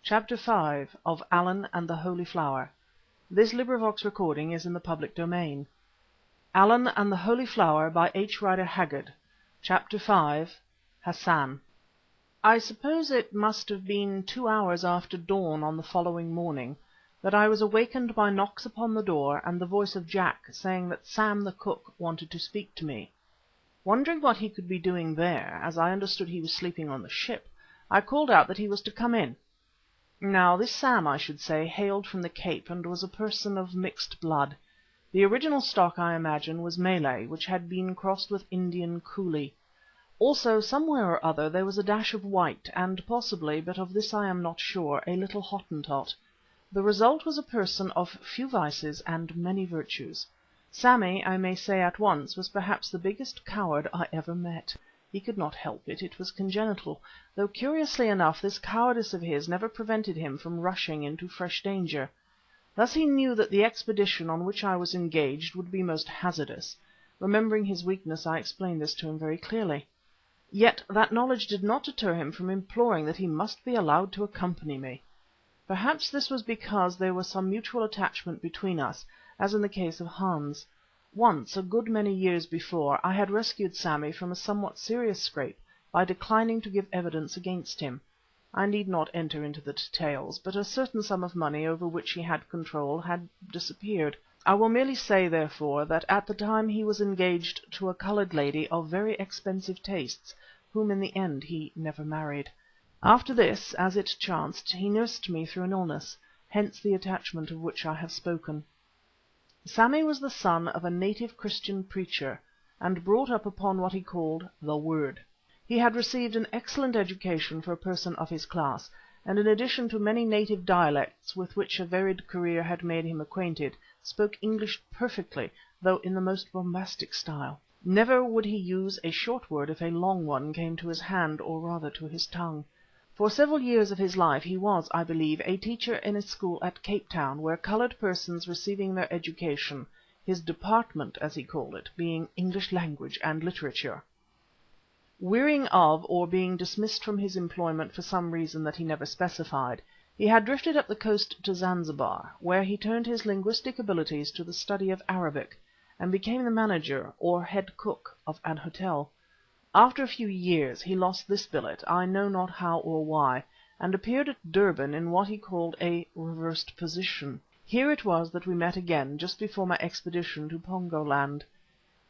Chapter 5 of Allan and the Holy Flower. This recording is in the public domain. Allan and the Holy Flower by H. Rider Haggard. Chapter 5. Hassan. I suppose it must have been 2 hours after dawn on the following morning that I was awakened by knocks upon the door and the voice of Jack saying that Sam the cook wanted to speak to me. Wondering what he could be doing there, as I understood he was sleeping on the ship, I called out that he was to come in. Now this Sam, I should say, hailed from the Cape and was a person of mixed blood. The original stock, I imagine, was Malay, which had been crossed with Indian coolie. Also, somewhere or other, there was a dash of white, and possibly, but of this I am not sure, a little Hottentot. The result was a person of few vices and many virtues. Sammy, I may say at once, was perhaps the biggest coward I ever met. He could not help it, it was congenital, though curiously enough this cowardice of his never prevented him from rushing into fresh danger. Thus he knew that the expedition on which I was engaged would be most hazardous. Remembering his weakness, I explained this to him very clearly. Yet that knowledge did not deter him from imploring that he must be allowed to accompany me. Perhaps this was because there was some mutual attachment between us, as in the case of Hans. Once, a good many years before, I had rescued Sammy from a somewhat serious scrape by declining to give evidence against him. I need not enter into the details, but a certain sum of money over which he had control had disappeared. I will merely say, therefore, that at the time he was engaged to a coloured lady of very expensive tastes, whom in the end he never married. After this, as it chanced, he nursed me through an illness, hence the attachment of which I have spoken. Sammy was the son of a native Christian preacher, and brought up upon what he called the Word. He had received an excellent education for a person of his class, and in addition to many native dialects with which a varied career had made him acquainted, spoke English perfectly, though in the most bombastic style. Never would he use a short word if a long one came to his hand, or rather to his tongue. For several years of his life he was, I believe, a teacher in a school at Cape Town, where coloured persons receiving their education, his department, as he called it, being English language and literature. Wearying of, or being dismissed from his employment for some reason that he never specified, he had drifted up the coast to Zanzibar, where he turned his linguistic abilities to the study of Arabic, and became the manager, or head cook, of an hotel. After a few years he lost this billet, I know not how or why, and appeared at Durban in what he called a reversed position. Here it was that we met again, just before my expedition to Pongo land.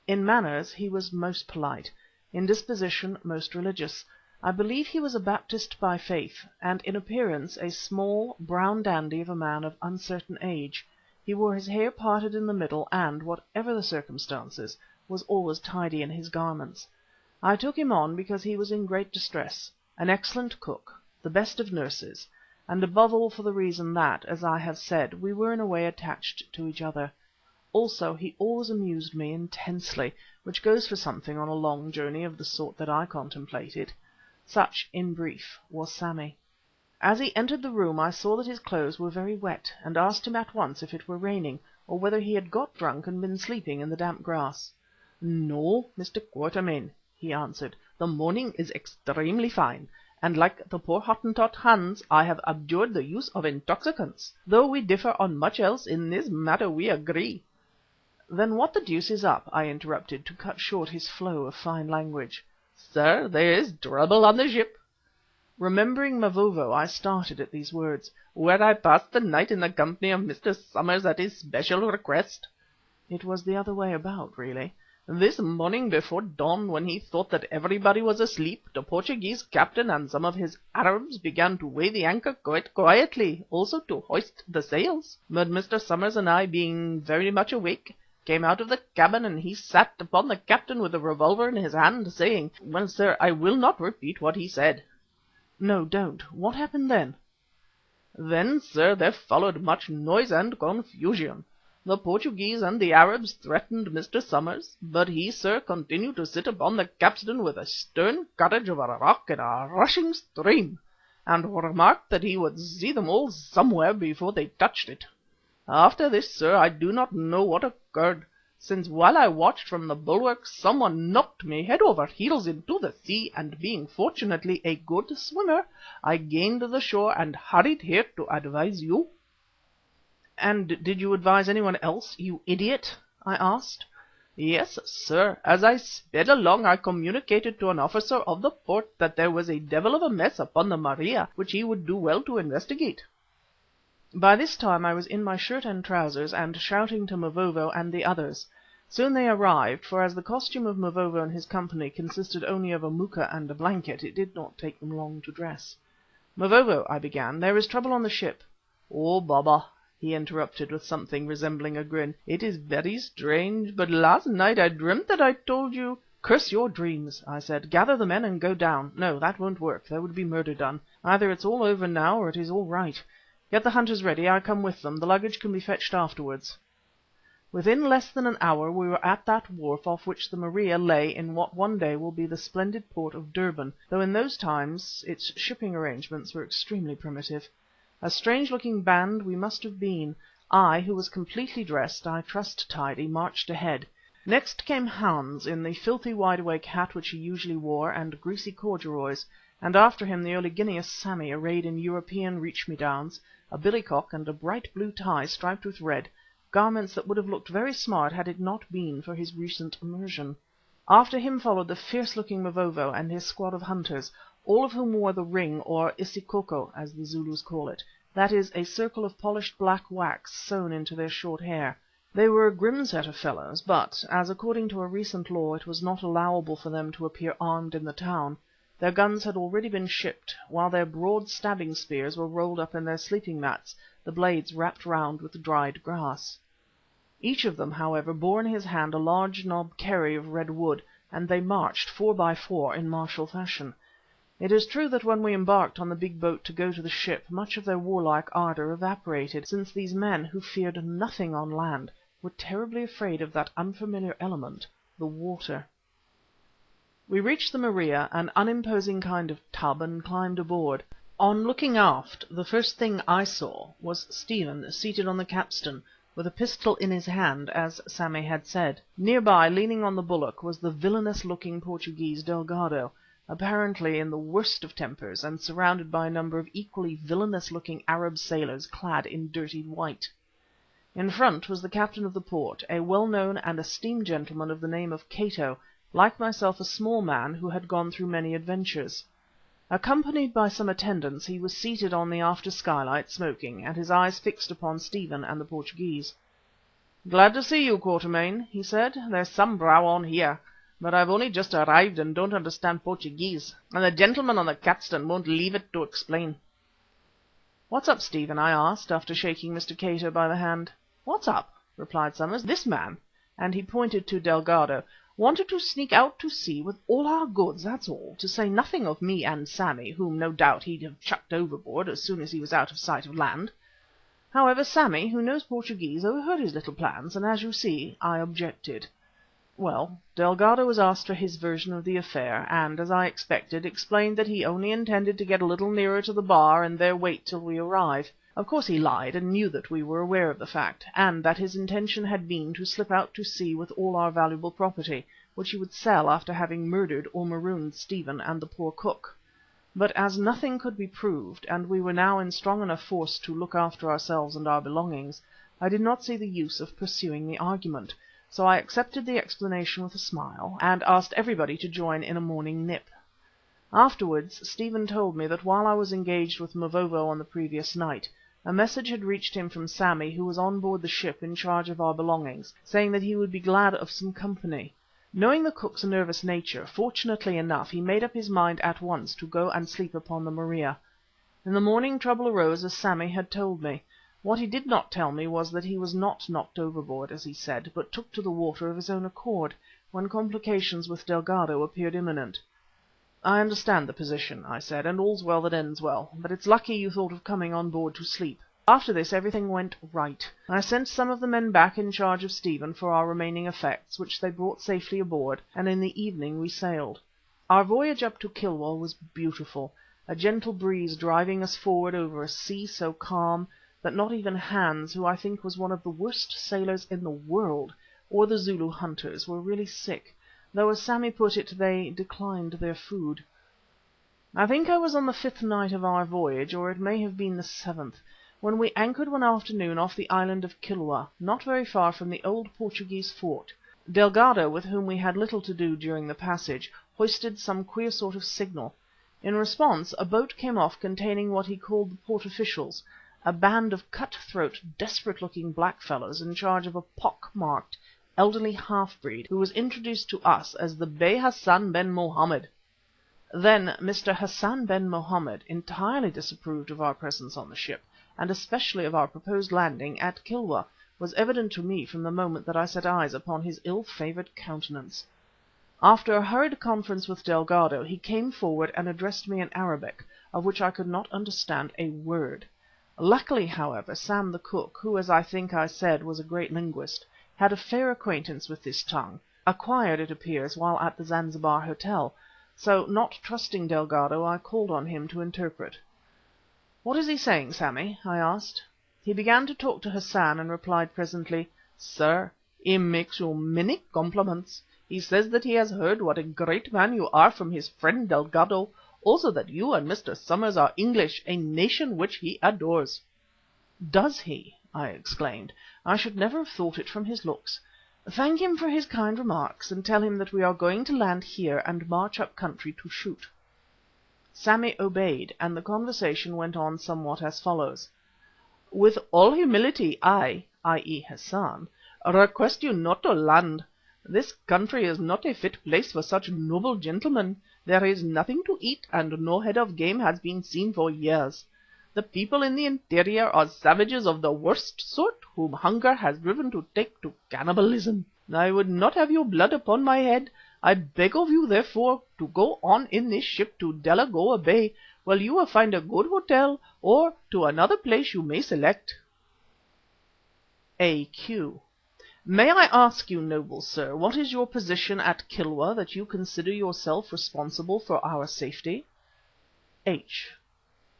In manners he was most polite, in disposition most religious. I believe he was a Baptist by faith, and in appearance a small, brown dandy of a man of uncertain age. He wore his hair parted in the middle and, whatever the circumstances, was always tidy in his garments. I took him on because he was in great distress, an excellent cook, the best of nurses, and above all for the reason that, as I have said, we were in a way attached to each other. Also he always amused me intensely, which goes for something on a long journey of the sort that I contemplated. Such, in brief, was Sammy. As he entered the room I saw that his clothes were very wet, and asked him at once if it were raining, or whether he had got drunk and been sleeping in the damp grass. "No, Mr. Quatermain," he answered, "the morning is extremely fine, and like the poor Hottentot Hans, I have abjured the use of intoxicants. Though we differ on much else, in this matter we agree." "Then what the deuce is up?" I interrupted, to cut short his flow of fine language. "Sir, there is trouble on the ship." Remembering Mavovo, I started at these words. "Where I passed the night in the company of Mr. Somers at his special request." It was the other way about, really. "This morning before dawn, when he thought that everybody was asleep, the Portuguese captain and some of his Arabs began to weigh the anchor quite quietly, also to hoist the sails. But Mr. Somers and I, being very much awake, came out of the cabin, and he sat upon the captain with a revolver in his hand, saying, well, sir, I will not repeat what he said." "No, don't. What happened then?" "Then, sir, there followed much noise and confusion. The Portuguese and the Arabs threatened Mr. Somers, but he, sir, continued to sit upon the capstan with the stern courage of a rock in a rushing stream, and remarked that he would see them all somewhere before they touched it. After this, sir, I do not know what occurred, since while I watched from the bulwarks someone knocked me head over heels into the sea, and being fortunately a good swimmer, I gained the shore and hurried here to advise you." "And did you advise anyone else, you idiot?" I asked. "Yes, sir. As I sped along I communicated to an officer of the port that there was a devil of a mess upon the Maria, which he would do well to investigate." By this time I was in my shirt and trousers and shouting to Mavovo and the others. Soon they arrived, for as the costume of Mavovo and his company consisted only of a moocha and a blanket, it did not take them long to dress. "Mavovo," I began, "there is trouble on the ship." "Oh, Baba," he interrupted with something resembling a grin, "it is very strange, but last night I dreamt that I told you—" "Curse your dreams," I said. "Gather the men and go down. No, that won't work. There would be murder done. Either it's all over now or it is all right. Get the hunters ready. I come with them. The luggage can be fetched afterwards." Within less than an hour we were at that wharf off which the Maria lay in what one day will be the splendid port of Durban, though in those times its shipping arrangements were extremely primitive. A strange-looking band we must have been. I, who was completely dressed, I trust tidy, marched ahead. Next came Hans in the filthy wide-awake hat which he usually wore and greasy corduroys, and after him the early Guineas Sammy arrayed in European reach-me-downs, a billycock and a bright blue tie striped with red, garments that would have looked very smart had it not been for his recent immersion. After him followed the fierce-looking Mavovo and his squad of hunters, all of whom wore the ring or isikoko as the Zulus call it, that is, a circle of polished black wax sewn into their short hair. They were a grim set of fellows, but as according to a recent law it was not allowable for them to appear armed in the town, their guns had already been shipped, while their broad stabbing spears were rolled up in their sleeping mats, the blades wrapped round with dried grass. Each of them, however, bore in his hand a large knob kerry of red wood, and they marched 4 by 4 in martial fashion. It is true that when we embarked on the big boat to go to the ship, much of their warlike ardour evaporated, since these men, who feared nothing on land, were terribly afraid of that unfamiliar element, the water. We reached the Maria, an unimposing kind of tub, and climbed aboard. On looking aft, the first thing I saw was Stephen seated on the capstan, with a pistol in his hand, as Sammy had said. Near by, leaning on the bulwark, was the villainous-looking Portuguese Delgado, apparently in the worst of tempers, and surrounded by a number of equally villainous-looking Arab sailors clad in dirty white. In front was the captain of the port, a well-known and esteemed gentleman of the name of Cato, like myself a small man who had gone through many adventures. Accompanied by some attendants, he was seated on the after skylight smoking, and his eyes fixed upon Stephen and the Portuguese. "Glad to see you, Quatermain," he said. "There's some row on here, but I've only just arrived and don't understand Portuguese, and the gentleman on the capstan won't leave it to explain." "What's up, Stephen?" I asked, after shaking Mr. Cato by the hand. "What's up?" replied Somers. "This man," and he pointed to Delgado, "wanted to sneak out to sea with all our goods, that's all, to say nothing of me and Sammy, whom no doubt he'd have chucked overboard as soon as he was out of sight of land. However, Sammy, who knows Portuguese, overheard his little plans, and as you see, I objected. Well, Delgado was asked for his version of the affair, and, as I expected, explained that he only intended to get a little nearer to the bar and there wait till we arrive. Of course he lied and knew that we were aware of the fact, and that his intention had been to slip out to sea with all our valuable property, which he would sell after having murdered or marooned Stephen and the poor cook. But as nothing could be proved, and we were now in strong enough force to look after ourselves and our belongings, I did not see the use of pursuing the argument, so I accepted the explanation with a smile, and asked everybody to join in a morning nip. Afterwards Stephen told me that while I was engaged with Mavovo on the previous night, a message had reached him from Sammy, who was on board the ship in charge of our belongings, saying that he would be glad of some company. Knowing the cook's nervous nature, fortunately enough he made up his mind at once to go and sleep upon the Maria. In the morning trouble arose as Sammy had told me. What he did not tell me was that he was not knocked overboard, as he said, but took to the water of his own accord, when complications with Delgado appeared imminent. "I understand the position," I said, "and all's well that ends well, but it's lucky you thought of coming on board to sleep." After this everything went right. I sent some of the men back in charge of Stephen for our remaining effects, which they brought safely aboard, and in the evening we sailed. Our voyage up to Kilwa was beautiful, a gentle breeze driving us forward over a sea so calm that not even Hans, who I think was one of the worst sailors in the world, or the Zulu hunters, were really sick, though as Sammy put it, they declined their food. I think I was on the 5th night of our voyage, or it may have been the 7th, when we anchored one afternoon off the island of Kilwa, not very far from the old Portuguese fort. Delgado, with whom we had little to do during the passage, hoisted some queer sort of signal. In response a boat came off containing what he called the port officials, a band of cut-throat, desperate-looking blackfellows in charge of a pock-marked, elderly half-breed, who was introduced to us as the Bey Hassan ben Mohammed. Then Mr. Hassan ben Mohammed entirely disapproved of our presence on the ship, and especially of our proposed landing at Kilwa, was evident to me from the moment that I set eyes upon his ill-favoured countenance. After a hurried conference with Delgado, he came forward and addressed me in Arabic, of which I could not understand a word. Luckily, however, Sam the cook, who, as I think I said, was a great linguist, had a fair acquaintance with this tongue, acquired, it appears, while at the Zanzibar Hotel, so, not trusting Delgado, I called on him to interpret. "What is he saying, Sammy?" I asked. He began to talk to Hassan and replied presently, "Sir, he makes you many compliments. He says that he has heard what a great man you are from his friend Delgado, also that you and Mr. Somers are English, a nation which he adores." "Does he?" I exclaimed. "I should never have thought it from his looks. Thank him for his kind remarks, and tell him that we are going to land here and march up country to shoot." Sammy obeyed, and the conversation went on somewhat as follows. "With all humility, I, i.e. Hassan, request you not to land. This country is not a fit place for such noble gentlemen. There is nothing to eat, and no head of game has been seen for years. The people in the interior are savages of the worst sort, whom hunger has driven to take to cannibalism. I would not have your blood upon my head. I beg of you, therefore, to go on in this ship to Delagoa Bay, where you will find a good hotel, or to another place you may select." A.Q. "May I ask you, noble sir, what is your position at Kilwa, that you consider yourself responsible for our safety?" H.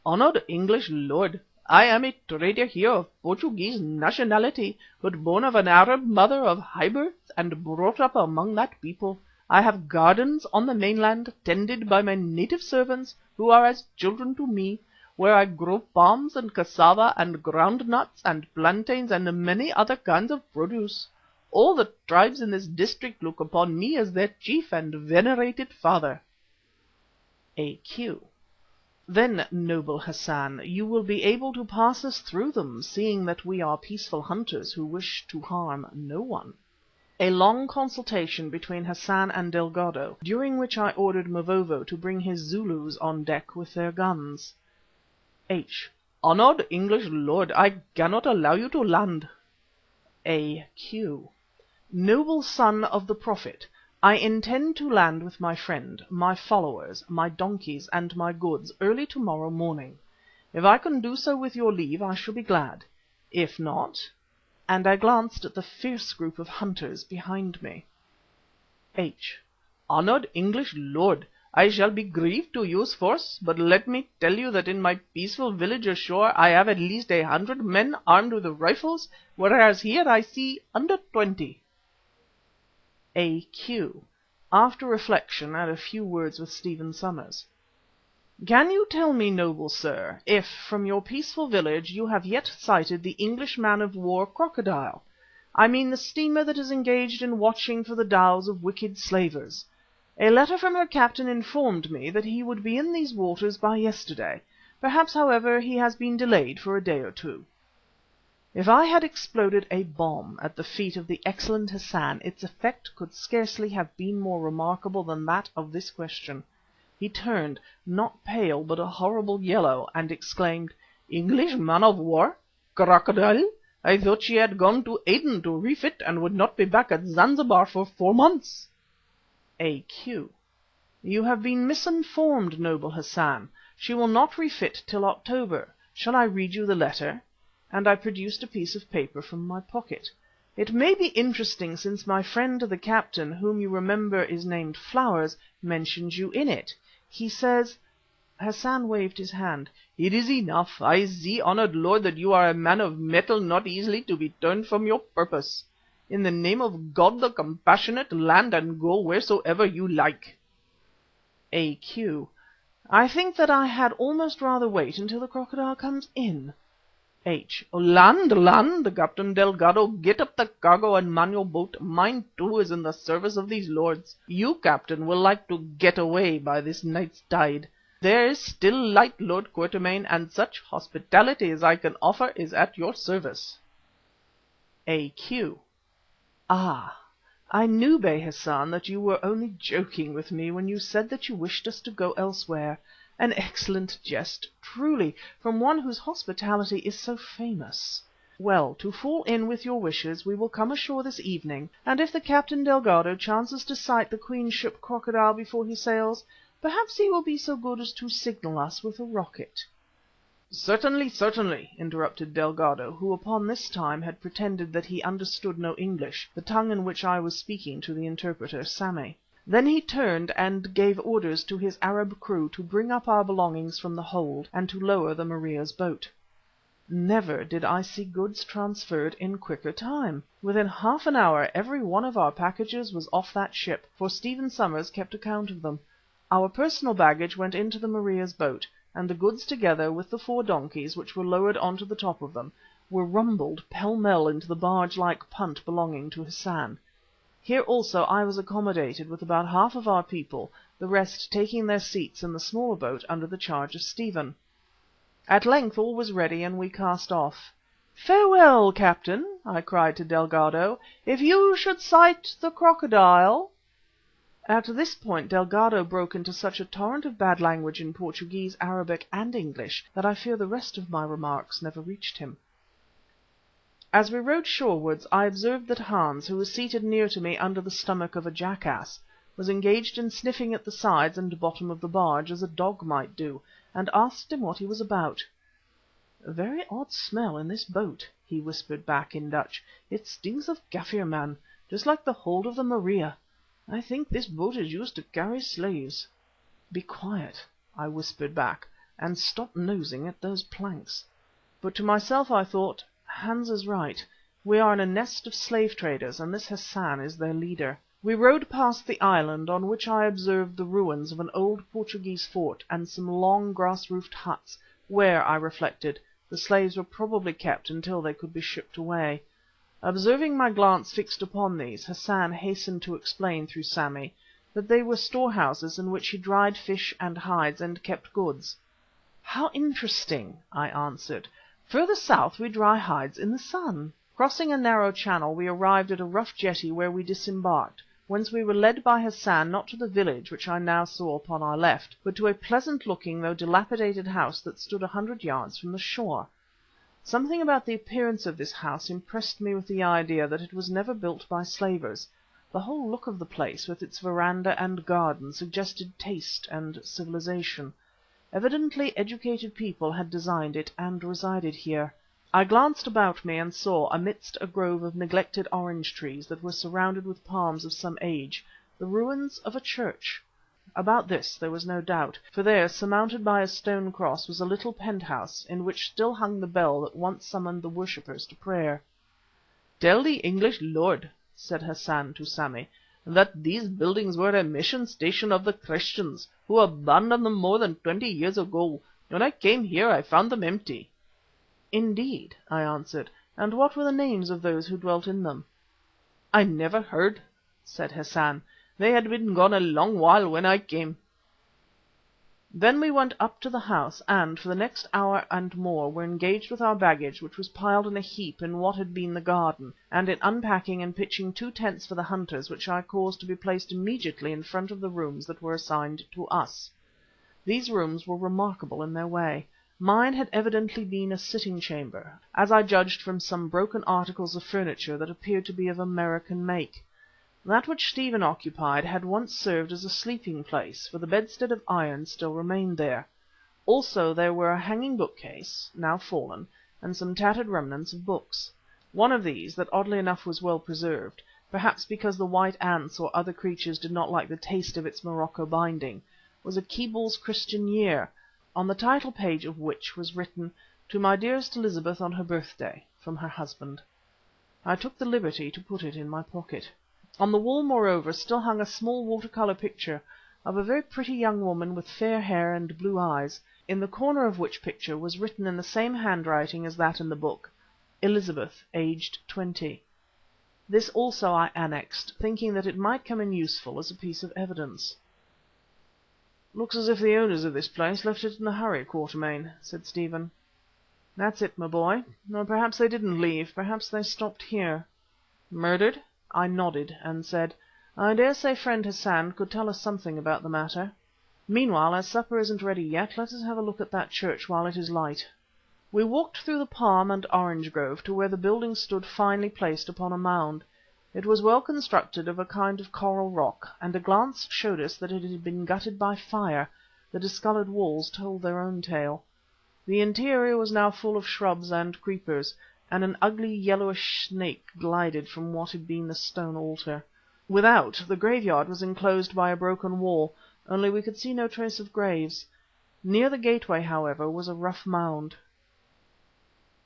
"Honoured English lord, I am a trader here of Portuguese nationality, but born of an Arab mother of high birth and brought up among that people. I have gardens on the mainland, tended by my native servants, who are as children to me, where I grow palms and cassava and ground nuts and plantains and many other kinds of produce. All the tribes in this district look upon me as their chief and venerated father." A.Q. "Then, noble Hassan, you will be able to pass us through them, seeing that we are peaceful hunters who wish to harm no one." A long consultation between Hassan and Delgado, during which I ordered Mavovo to bring his Zulus on deck with their guns. H. "Honoured English lord, I cannot allow you to land." A.Q. "Noble son of the Prophet, I intend to land with my friend, my followers, my donkeys and my goods early to-morrow morning. If I can do so with your leave I shall be glad. If not," and I glanced at the fierce group of hunters behind me. H. "Honoured English lord, I shall be grieved to use force, but let me tell you that in my peaceful village ashore I have at least 100 men armed with rifles, whereas here I see under 20. A.Q. (after reflection and a few words with Stephen Somers): "Can you tell me, noble sir, if, from your peaceful village, you have yet sighted the English man of war Crocodile? I mean the steamer that is engaged in watching for the dhows of wicked slavers. A letter from her captain informed me that he would be in these waters by yesterday. Perhaps, however, he has been delayed for a day or two." If I had exploded a bomb at the feet of the excellent Hassan, its effect could scarcely have been more remarkable than that of this question. He turned, not pale but a horrible yellow, and exclaimed, "English man of war? Crocodile? I thought she had gone to Aden to refit and would not be back at Zanzibar for 4 months." A.Q. "You have been misinformed, noble Hassan. She will not refit till October. Shall I read you the letter?" And I produced a piece of paper from my pocket. "It may be interesting, since my friend the captain, whom you remember is named Flowers, mentions you in it. He says—" Hassan waved his hand. "It is enough. I see, honoured lord, that you are a man of mettle not easily to be turned from your purpose. In the name of God the Compassionate, land and go wheresoever you like. A.Q. I think that I had almost rather wait until the crocodile comes in. H. Land, land, Captain Delgado, get up the cargo and man your boat. Mine too is in the service of these lords. You, Captain, will like to get away by this night's tide. There is still light, Lord Quatermain, and such hospitality as I can offer is at your service. A.Q. Ah, I knew, Bey Hassan, that you were only joking with me when you said that you wished us to go elsewhere. An excellent jest, truly, from one whose hospitality is so famous. Well, to fall in with your wishes, we will come ashore this evening, and if the Captain Delgado chances to sight the Queen's ship Crocodile before he sails, perhaps he will be so good as to signal us with a rocket. Certainly, certainly, interrupted Delgado, who upon this time had pretended that he understood no English, the tongue in which I was speaking to the interpreter, Sammy. Then he turned and gave orders to his Arab crew to bring up our belongings from the hold and to lower the Maria's boat. Never did I see goods transferred in quicker time. Within half an hour every one of our packages was off that ship, for Stephen Somers kept account of them. Our personal baggage went into the Maria's boat, and the goods together with the 4 donkeys which were lowered on to the top of them, were rumbled pell-mell into the barge-like punt belonging to Hassan. Here also I was accommodated with about half of our people, the rest taking their seats in the smaller boat under the charge of Stephen. At length all was ready and we cast off. "Farewell, Captain," I cried to Delgado. "If you should sight the crocodile—" At this point Delgado broke into such a torrent of bad language in Portuguese, Arabic and English that I fear the rest of my remarks never reached him. As we rowed shorewards I observed that Hans, who was seated near to me under the stomach of a jackass, was engaged in sniffing at the sides and bottom of the barge as a dog might do, and asked him what he was about. "A very odd smell in this boat," he whispered back in Dutch. "It stinks of Kaffir man, just like the hold of the Maria. I think this boat is used to carry slaves." "Be quiet," I whispered back, "and stop nosing at those planks." But to myself I thought, Hans is right. We are in a nest of slave traders, and this Hassan is their leader. We rowed past the island, on which I observed the ruins of an old Portuguese fort and some long grass-roofed huts, where, I reflected, the slaves were probably kept until they could be shipped away. Observing my glance fixed upon these, Hassan hastened to explain through Sammy that they were storehouses in which he dried fish and hides and kept goods. "How interesting," I answered. "Further south we dry hides in the sun." Crossing a narrow channel we arrived at a rough jetty where we disembarked, whence we were led by Hassan not to the village which I now saw upon our left, but to a pleasant-looking though dilapidated house that stood 100 yards from the shore. Something about the appearance of this house impressed me with the idea that it was never built by slavers. The whole look of the place, with its verandah and garden, suggested taste and civilization. Evidently educated people had designed it and resided here. I glanced about me and saw, amidst a grove of neglected orange trees that were surrounded with palms of some age, the ruins of a church. About this there was no doubt, for there, surmounted by a stone cross, was a little penthouse, in which still hung the bell that once summoned the worshippers to prayer. "Tell the English lord," said Hassan to Sammy, "that these buildings were a mission station of the Christians, who abandoned them more than 20 years ago. When I came here I found them empty." "Indeed," I answered, "and what were the names of those who dwelt in them?" "I never heard," said Hassan. "They had been gone a long while when I came." Then we went up to the house and, for the next hour and more, were engaged with our baggage, which was piled in a heap in what had been the garden, and in unpacking and pitching 2 tents for the hunters, which I caused to be placed immediately in front of the rooms that were assigned to us. These rooms were remarkable in their way. Mine had evidently been a sitting chamber, as I judged from some broken articles of furniture that appeared to be of American make. That which Stephen occupied had once served as a sleeping place, for the bedstead of iron still remained there. Also there were a hanging bookcase, now fallen, and some tattered remnants of books. One of these, that oddly enough was well preserved, perhaps because the white ants or other creatures did not like the taste of its morocco binding, was a Keble's Christian Year, on the title page of which was written, "To my dearest Elizabeth on her birthday," from her husband. I took the liberty to put it in my pocket. On the wall, moreover, still hung a small water-colour picture of a very pretty young woman with fair hair and blue eyes, in the corner of which picture was written in the same handwriting as that in the book, Elizabeth, aged 20. This also I annexed, thinking that it might come in useful as a piece of evidence. "Looks as if the owners of this place left it in a hurry, Quatermain," said Stephen. "That's it, my boy. Or perhaps they didn't leave. Perhaps they stopped here." "Murdered?" I nodded and said, "I dare say friend Hassan could tell us something about the matter. Meanwhile, as supper isn't ready yet, let us have a look at that church while it is light." We walked through the palm and orange grove to where the building stood finely placed upon a mound. It was well constructed of a kind of coral rock, and a glance showed us that it had been gutted by fire. The discoloured walls told their own tale. The interior was now full of shrubs and creepers, and an ugly yellowish snake glided from what had been the stone altar. Without, the graveyard was enclosed by a broken wall, only we could see no trace of graves. Near the gateway, however, was a rough mound.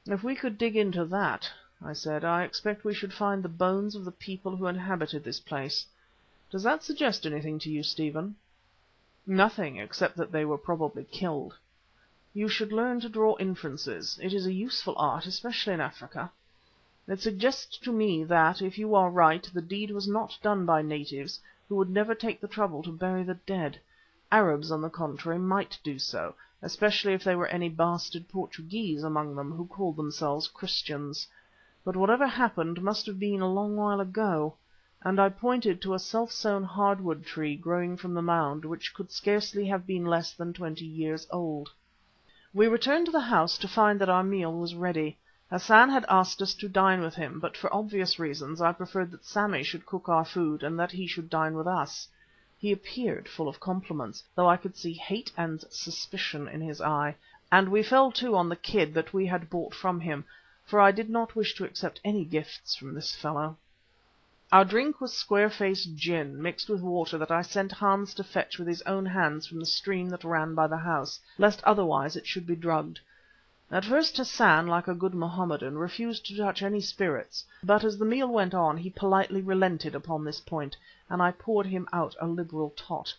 "If we could dig into that," I said, "I expect we should find the bones of the people who inhabited this place. Does that suggest anything to you, Stephen?" "Nothing, except that they were probably killed." "You should learn to draw inferences. It is a useful art, especially in Africa. It suggests to me that, if you are right, the deed was not done by natives, who would never take the trouble to bury the dead. Arabs, on the contrary, might do so, especially if there were any bastard Portuguese among them who called themselves Christians. But whatever happened must have been a long while ago," and I pointed to a self-sown hardwood tree growing from the mound, which could scarcely have been less than 20 years old. We returned to the house to find that our meal was ready. Hassan had asked us to dine with him, but for obvious reasons I preferred that Sammy should cook our food and that he should dine with us. He appeared full of compliments, though I could see hate and suspicion in his eye, and we fell to on the kid that we had bought from him, for I did not wish to accept any gifts from this fellow. Our drink was square-face gin, mixed with water that I sent Hans to fetch with his own hands from the stream that ran by the house, lest otherwise it should be drugged. At first Hassan, like a good Mohammedan, refused to touch any spirits, but as the meal went on he politely relented upon this point, and I poured him out a liberal tot.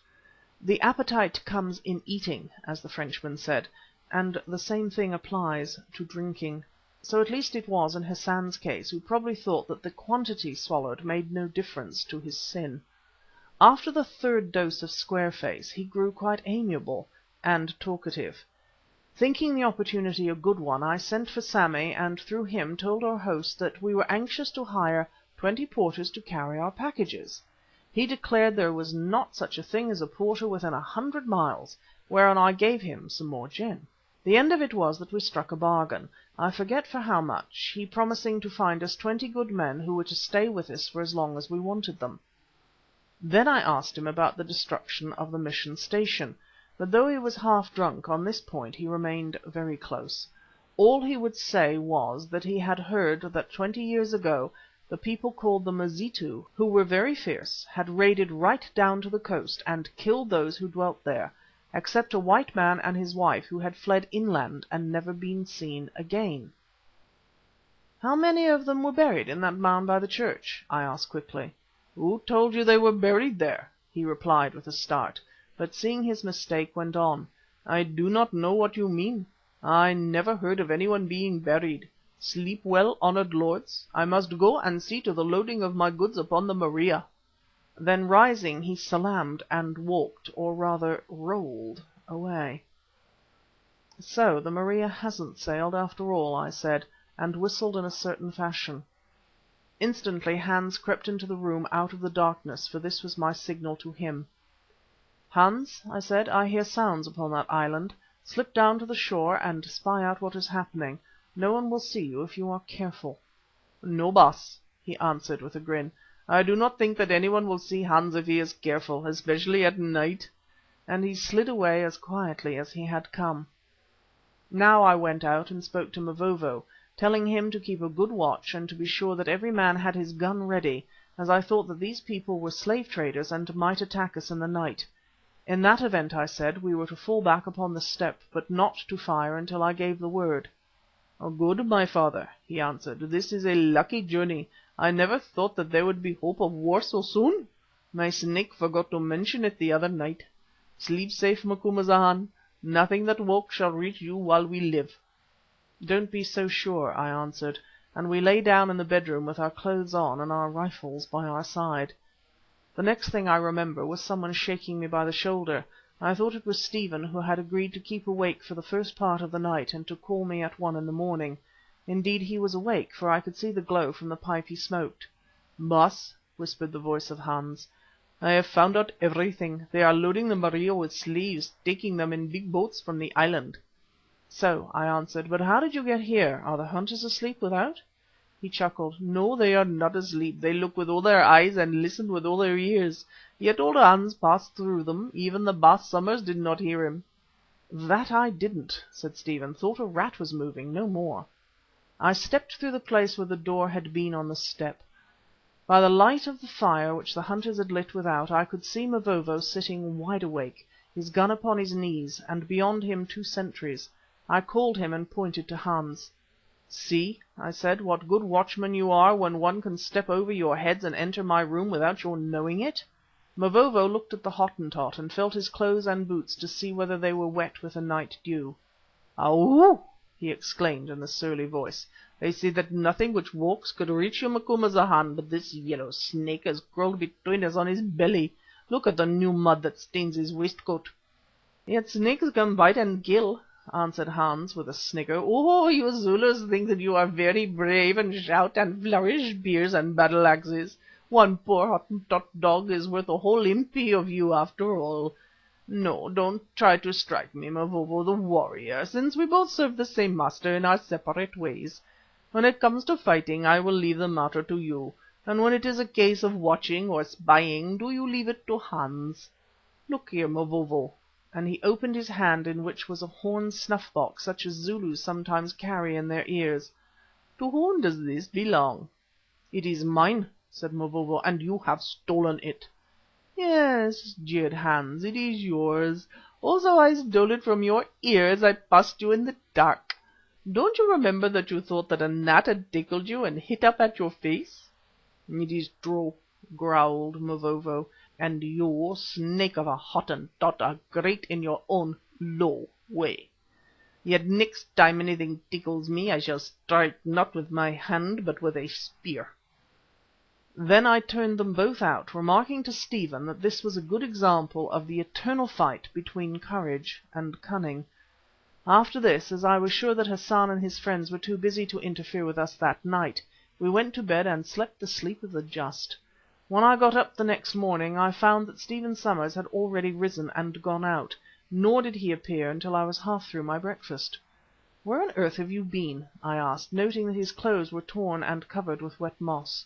The appetite comes in eating, as the Frenchman said, and the same thing applies to drinking. So at least it was in Hassan's case, who probably thought that the quantity swallowed made no difference to his sin. After the third dose of square-face he grew quite amiable and talkative. Thinking the opportunity a good one, I sent for Sammy, and through him told our host that we were anxious to hire 20 porters to carry our packages. He declared there was not such a thing as a porter within 100 miles, whereon I gave him some more gin. The end of it was that we struck a bargain, I forget for how much, he promising to find us 20 good men who were to stay with us for as long as we wanted them. Then I asked him about the destruction of the mission station, but though he was half drunk, on this point he remained very close. All he would say was that he had heard that 20 years ago the people called the Mazitu, who were very fierce, had raided right down to the coast and killed those who dwelt there, except a white man and his wife who had fled inland and never been seen again. "How many of them were buried in that mound by the church?" I asked quickly. "Who told you they were buried there?" he replied with a start, but seeing his mistake went on. "I do not know what you mean. I never heard of anyone being buried. Sleep well, honoured lords. I must go and see to the loading of my goods upon the Maria." Then rising he salaamed and walked, or rather rolled, away. "So the Maria hasn't sailed after all," I said, and whistled in a certain fashion. Instantly Hans crept into the room out of the darkness, for this was my signal to him. "Hans," I said, "I hear sounds upon that island. Slip down to the shore and spy out what is happening. No one will see you if you are careful." "No, Baas," he answered with a grin. "I do not think that anyone will see Hans if he is careful, especially at night," and he slid away as quietly as he had come. Now I went out and spoke to Mavovo, telling him to keep a good watch and to be sure that every man had his gun ready, as I thought that these people were slave traders and might attack us in the night. In that event, I said, we were to fall back upon the step, but not to fire until I gave the word. "Oh, good, my father," he answered. "This is a lucky journey. I never thought that there would be hope of war so soon. My Snake forgot to mention it the other night. Sleep safe, Macumazahn. Nothing that walks shall reach you while we live." "Don't be so sure," I answered, and we lay down in the bedroom with our clothes on and our rifles by our side. The next thing I remember was someone shaking me by the shoulder. I thought it was Stephen, who had agreed to keep awake for the first part of the night and to call me at 1 in the morning. Indeed, he was awake, for I could see the glow from the pipe he smoked. "Baas," whispered the voice of Hans, "I have found out everything. They are loading the Maria with slaves, taking them in big boats from the island." "So," I answered, "but how did you get here? Are the hunters asleep without?" He chuckled. "No, they are not asleep. They look with all their eyes and listen with all their ears. Yet old Hans passed through them. Even the Baas Somers did not hear him." "That I didn't," said Stephen. "Thought a rat was moving, no more." I stepped through the place where the door had been on the step. By the light of the fire which the hunters had lit without, I could see Mavovo sitting wide awake, his gun upon his knees, and beyond him 2 sentries. I called him and pointed to Hans. "See," I said, "what good watchmen you are when one can step over your heads and enter my room without your knowing it." Mavovo looked at the Hottentot and felt his clothes and boots to see whether they were wet with the night dew. "Ow!" he exclaimed in a surly voice. "I say that nothing which walks could reach you, Macumazahn, but this yellow snake has crawled between us on his belly. Look at the new mud that stains his waistcoat." "Yet snakes can bite and kill," answered Hans with a snigger. "Oh, you Zulus think that you are very brave and shout and flourish spears and battle axes. One poor Hottentot dog is worth a whole impi of you after all. No, don't try to strike me, Mavovo the warrior, since we both serve the same master in our separate ways. When it comes to fighting I will leave the matter to you, and when it is a case of watching or spying, do you leave it to Hans. Look here, Mavovo," and he opened his hand in which was a horn snuff box such as Zulus sometimes carry in their ears. "To whom does this belong?" "It is mine," said Mavovo, "and you have stolen it." "Yes," jeered Hans, "it is yours. Also I stole it from your ear as I passed you in the dark. Don't you remember that you thought that a gnat had tickled you and hit up at your face?" "It is true," growled Mavovo, "and you, snake of a Hottentot, are great in your own low way. Yet next time anything tickles me I shall strike not with my hand but with a spear." Then I turned them both out, remarking to Stephen that this was a good example of the eternal fight between courage and cunning. After this, as I was sure that Hassan and his friends were too busy to interfere with us that night, we went to bed and slept the sleep of the just. When I got up the next morning I found that Stephen Somers had already risen and gone out, nor did he appear until I was half through my breakfast. "Where on earth have you been?" I asked, noting that his clothes were torn and covered with wet moss.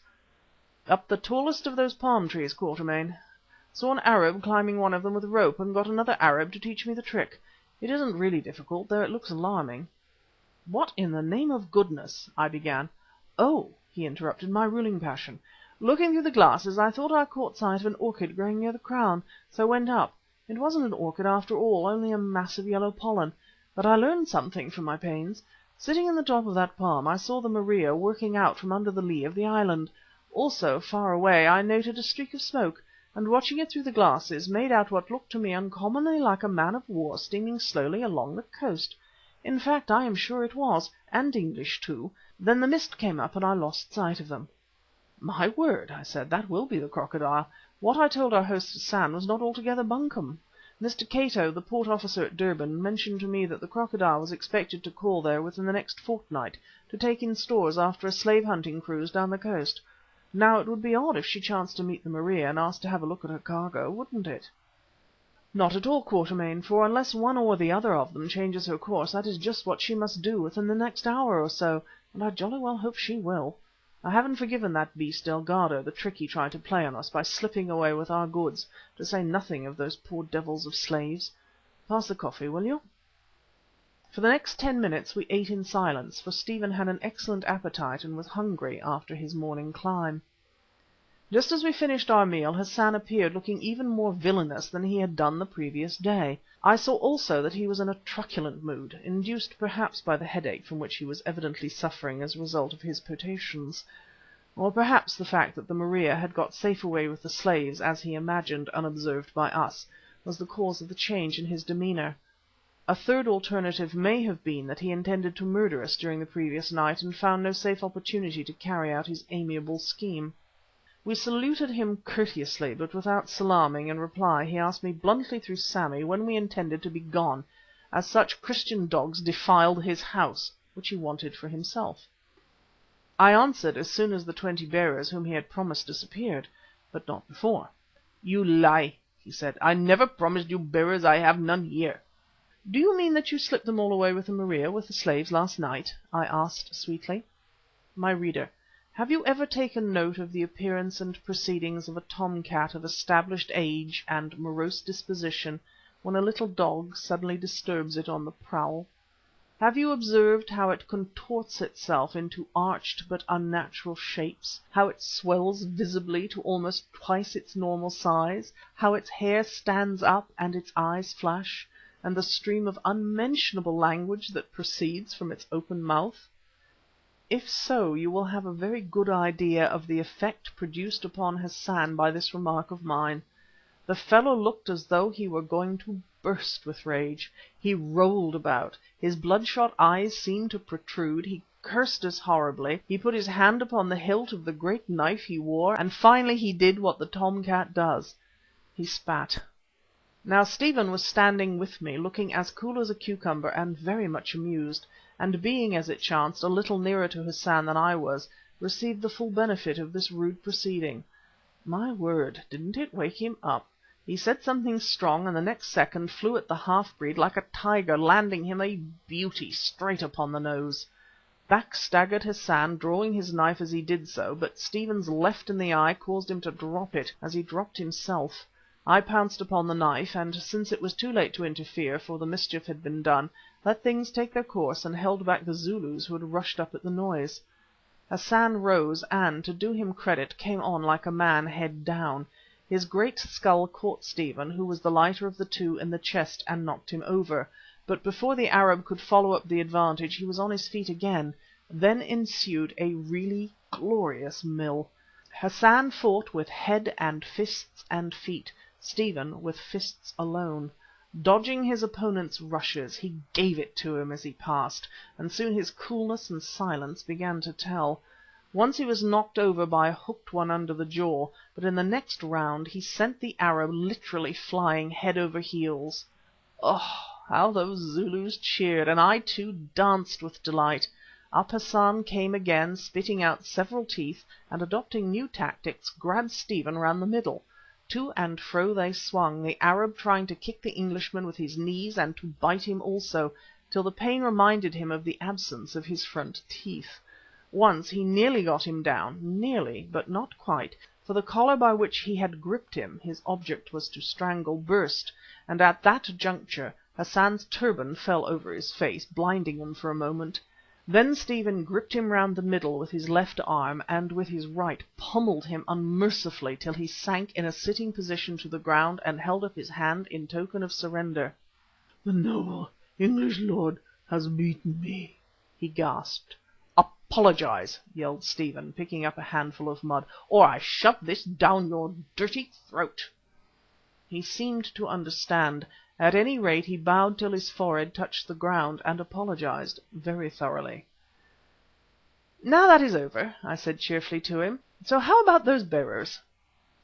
"Up the tallest of those palm trees, Quatermain. Saw an Arab climbing one of them with a rope, and got another Arab to teach me the trick. It isn't really difficult, though it looks alarming." "What in the name of goodness—" I began. "Oh!" he interrupted, "my ruling passion. Looking through the glasses I thought I caught sight of an orchid growing near the crown, so went up. It wasn't an orchid after all, only a mass of yellow pollen. But I learned something from my pains. Sitting in the top of that palm I saw the Maria working out from under the lee of the island. Also, far away, I noted a streak of smoke, and watching it through the glasses, made out what looked to me uncommonly like a man of war steaming slowly along the coast. In fact, I am sure it was, and English too. Then the mist came up and I lost sight of them." "My word," I said, "that will be the Crocodile. What I told our host Hassan was not altogether bunkum. Mr. Cato, the port officer at Durban, mentioned to me that the Crocodile was expected to call there within the next fortnight to take in stores after a slave hunting cruise down the coast. Now it would be odd if she chanced to meet the Maria and asked to have a look at her cargo, wouldn't it?" "Not at all, Quatermain, for unless one or the other of them changes her course, that is just what she must do within the next hour or so, and I jolly well hope she will. I haven't forgiven that beast Delgado the trick he tried to play on us by slipping away with our goods, to say nothing of those poor devils of slaves. Pass the coffee, will you?" For the next 10 minutes we ate in silence, for Stephen had an excellent appetite and was hungry after his morning climb. Just as we finished our meal Hassan appeared, looking even more villainous than he had done the previous day. I saw also that he was in a truculent mood, induced perhaps by the headache from which he was evidently suffering as a result of his potations, or perhaps the fact that the Maria had got safe away with the slaves, as he imagined, unobserved by us, was the cause of the change in his demeanour. A third alternative may have been that he intended to murder us during the previous night and found no safe opportunity to carry out his amiable scheme. We saluted him courteously, but without salaaming. In reply he asked me bluntly through Sammy when we intended to be gone, as such Christian dogs defiled his house, which he wanted for himself. I answered as soon as the 20 bearers whom he had promised disappeared, but not before. "You lie," he said. "I never promised you bearers. I have none here." "Do you mean that you slipped them all away with the Maria with the slaves last night?" I asked sweetly. My reader, have you ever taken note of the appearance and proceedings of a tom cat of established age and morose disposition when a little dog suddenly disturbs it on the prowl? Have you observed how it contorts itself into arched but unnatural shapes, how it swells visibly to almost twice its normal size, how its hair stands up and its eyes flash, and the stream of unmentionable language that proceeds from its open mouth? If so, you will have a very good idea of the effect produced upon Hassan by this remark of mine. The fellow looked as though he were going to burst with rage. He rolled about, his bloodshot eyes seemed to protrude, he cursed us horribly, he put his hand upon the hilt of the great knife he wore, and finally he did what the tom cat does. He spat. Now Stephen was standing with me, looking as cool as a cucumber and very much amused, and being, as it chanced, a little nearer to Hassan than I was, received the full benefit of this rude proceeding. My word, didn't it wake him up? He said something strong, and the next second flew at the half-breed like a tiger, landing him a beauty straight upon the nose. Back staggered Hassan, drawing his knife as he did so, but Stephen's left in the eye caused him to drop it, as he dropped himself. I pounced upon the knife, and since it was too late to interfere, for the mischief had been done, let things take their course and held back the Zulus who had rushed up at the noise. Hassan rose and, to do him credit, came on like a man, head down. His great skull caught Stephen, who was the lighter of the two, in the chest and knocked him over, but before the Arab could follow up the advantage he was on his feet again. Then ensued a really glorious mill. Hassan fought with head and fists and feet, Stephen with fists alone. Dodging his opponent's rushes, he gave it to him as he passed, and soon his coolness and silence began to tell. Once he was knocked over by a hooked one under the jaw, but in the next round he sent the Arab literally flying head over heels. Oh, how those Zulus cheered, and I too danced with delight. Up Hassan came again, spitting out several teeth, and adopting new tactics, grabbed Stephen round the middle. To and fro they swung, the Arab trying to kick the Englishman with his knees and to bite him also, till the pain reminded him of the absence of his front teeth. Once he nearly got him down, nearly, but not quite, for the collar by which he had gripped him, his object was to strangle, burst, and at that juncture Hassan's turban fell over his face, blinding him for a moment. Then Stephen gripped him round the middle with his left arm, and with his right pommelled him unmercifully till he sank in a sitting position to the ground and held up his hand in token of surrender. "The noble English lord has beaten me," he gasped. "Apologise," yelled Stephen, picking up a handful of mud, "or I shove this down your dirty throat." He seemed to understand. At any rate he bowed till his forehead touched the ground, and apologised very thoroughly. "Now that is over," I said cheerfully to him, "so how about those bearers?"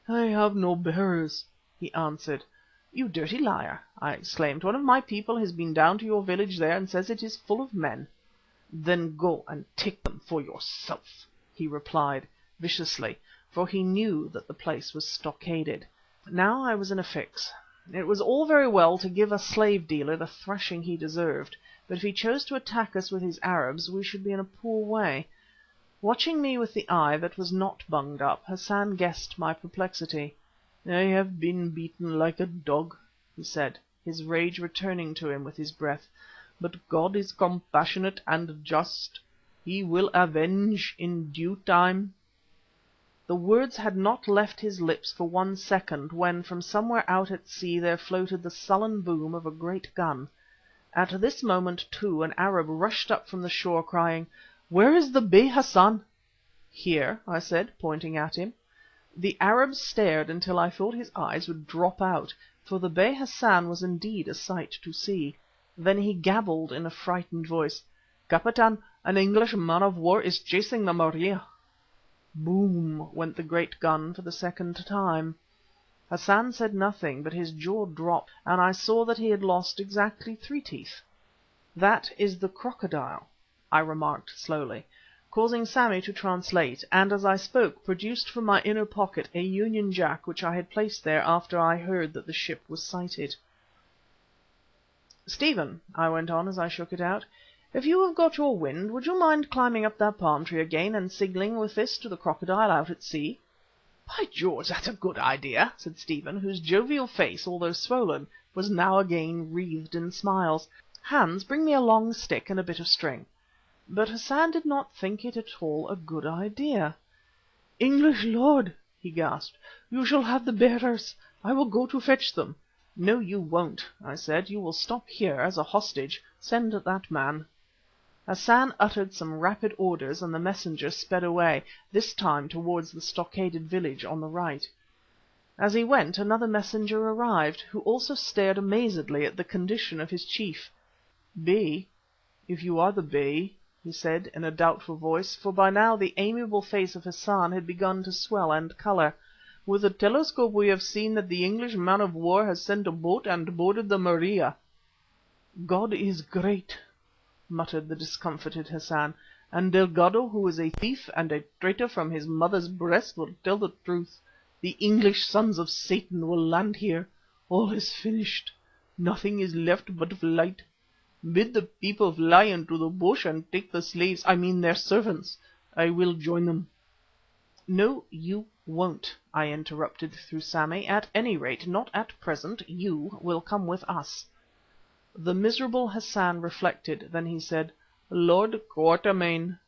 "I have no bearers," he answered. "You dirty liar!" I exclaimed. "One of my people has been down to your village there and says it is full of men." "Then go and take them for yourself," he replied viciously, for he knew that the place was stockaded. Now I was in a fix. It was all very well to give a slave dealer the thrashing he deserved, but if he chose to attack us with his Arabs we should be in a poor way. Watching me with the eye that was not bunged up, Hassan guessed my perplexity. "I have been beaten like a dog," he said, his rage returning to him with his breath, "but God is compassionate and just. He will avenge in due time." The words had not left his lips for 1 second when from somewhere out at sea there floated the sullen boom of a great gun. At this moment, too, an Arab rushed up from the shore crying, "Where is the Bey Hassan?" "Here," I said, pointing at him. The Arab stared until I thought his eyes would drop out, for the Bey Hassan was indeed a sight to see. Then he gabbled in a frightened voice, "Captain, an English man of war is chasing the Maria." Boom went the great gun for the second time. Hassan said nothing, but his jaw dropped, and I saw that he had lost exactly 3 teeth. "That is the crocodile," I remarked slowly, causing Sammy to translate, and as I spoke produced from my inner pocket a Union Jack which I had placed there after I heard that the ship was sighted. "Stephen," I went on as I shook it out, "if you have got your wind, would you mind climbing up that palm tree again and signalling with this to the crocodile out at sea?" "By George, that's a good idea," said Stephen, whose jovial face, although swollen, was now again wreathed in smiles. "Hans, bring me a long stick and a bit of string." But Hassan did not think it at all a good idea. "English lord," he gasped, "you shall have the bearers. I will go to fetch them." "No, you won't," I said. "You will stop here as a hostage. Send that man." Hassan uttered some rapid orders and the messenger sped away, this time towards the stockaded village on the right. As he went another messenger arrived, who also stared amazedly at the condition of his chief. "Bey, if you are the Bey," he said in a doubtful voice, for by now the amiable face of Hassan had begun to swell and colour, "with the telescope we have seen that the English man of war has sent a boat and boarded the Maria." "God is great," muttered the discomfited Hassan, "and Delgado, who is a thief and a traitor from his mother's breast, will tell the truth. The English sons of Satan will land here. All is finished. Nothing is left but flight. Bid the people fly into the bush and take the slaves, I mean their servants. I will join them." "No, you won't," I interrupted through Sammy. "At any rate, not at present. You will come with us." The miserable Hassan reflected, then he said, "Lord Quatermain."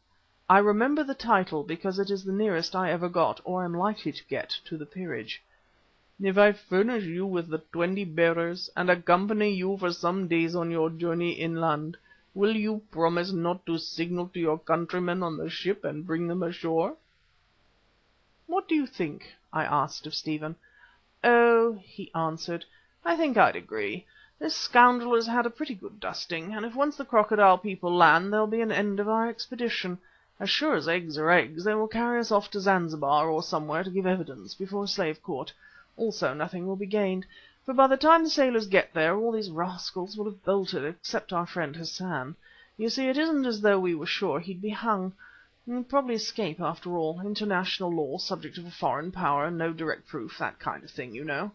I remember the title because it is the nearest I ever got, or am likely to get, to the peerage. "If I furnish you with the 20 bearers and accompany you for some days on your journey inland, will you promise not to signal to your countrymen on the ship and bring them ashore?" "What do you think?" I asked of Stephen. "Oh," he answered, "I think I'd agree. This scoundrel has had a pretty good dusting, and if once the Crocodile people land there'll be an end of our expedition. As sure as eggs are eggs, they will carry us off to Zanzibar or somewhere to give evidence before a slave court. Also nothing will be gained, for by the time the sailors get there all these rascals will have bolted, except our friend Hassan. You see, it isn't as though we were sure he'd be hung. He'll probably escape after all. International law, subject of a foreign power, no direct proof, that kind of thing, you know."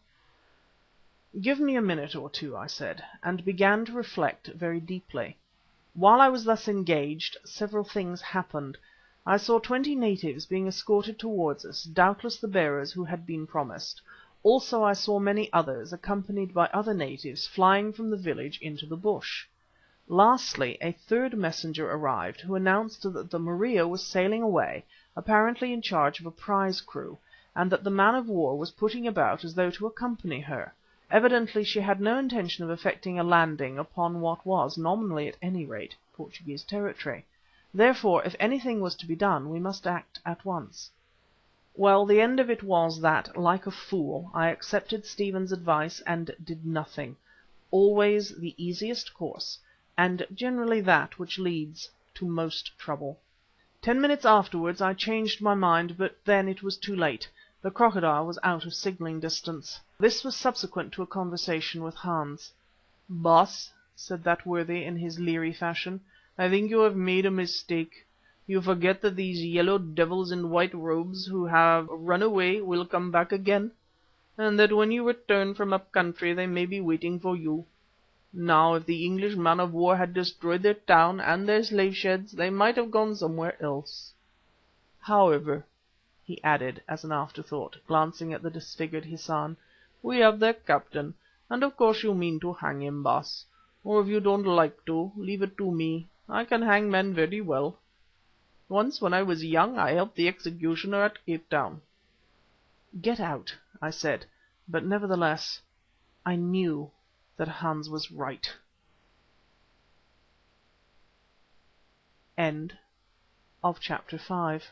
"Give me a minute or two," I said, and began to reflect very deeply. While I was thus engaged, several things happened. I saw 20 natives being escorted towards us, doubtless the bearers who had been promised. Also I saw many others, accompanied by other natives, flying from the village into the bush. Lastly, a third messenger arrived, who announced that the Maria was sailing away, apparently in charge of a prize crew, and that the man of war was putting about as though to accompany her. Evidently she had no intention of effecting a landing upon what was, nominally at any rate, Portuguese territory. Therefore, if anything was to be done, we must act at once. Well, the end of it was that, like a fool, I accepted Stephen's advice and did nothing. Always the easiest course, and generally that which leads to most trouble. 10 minutes afterwards I changed my mind, but then it was too late. The Crocodile was out of signalling distance. This was subsequent to a conversation with Hans. "Baas," said that worthy in his leery fashion, "I think you have made a mistake. You forget that these yellow devils in white robes who have run away will come back again, and that when you return from up country they may be waiting for you. Now, if the English man of war had destroyed their town and their slave sheds, they might have gone somewhere else. However," he added as an afterthought, glancing at the disfigured Hassan, "we have their captain, and of course you mean to hang him, Baas. Or if you don't like to, leave it to me. I can hang men very well. Once when I was young I helped the executioner at Cape Town. "Get out," I said, but nevertheless I knew that Hans was right. Chapter 6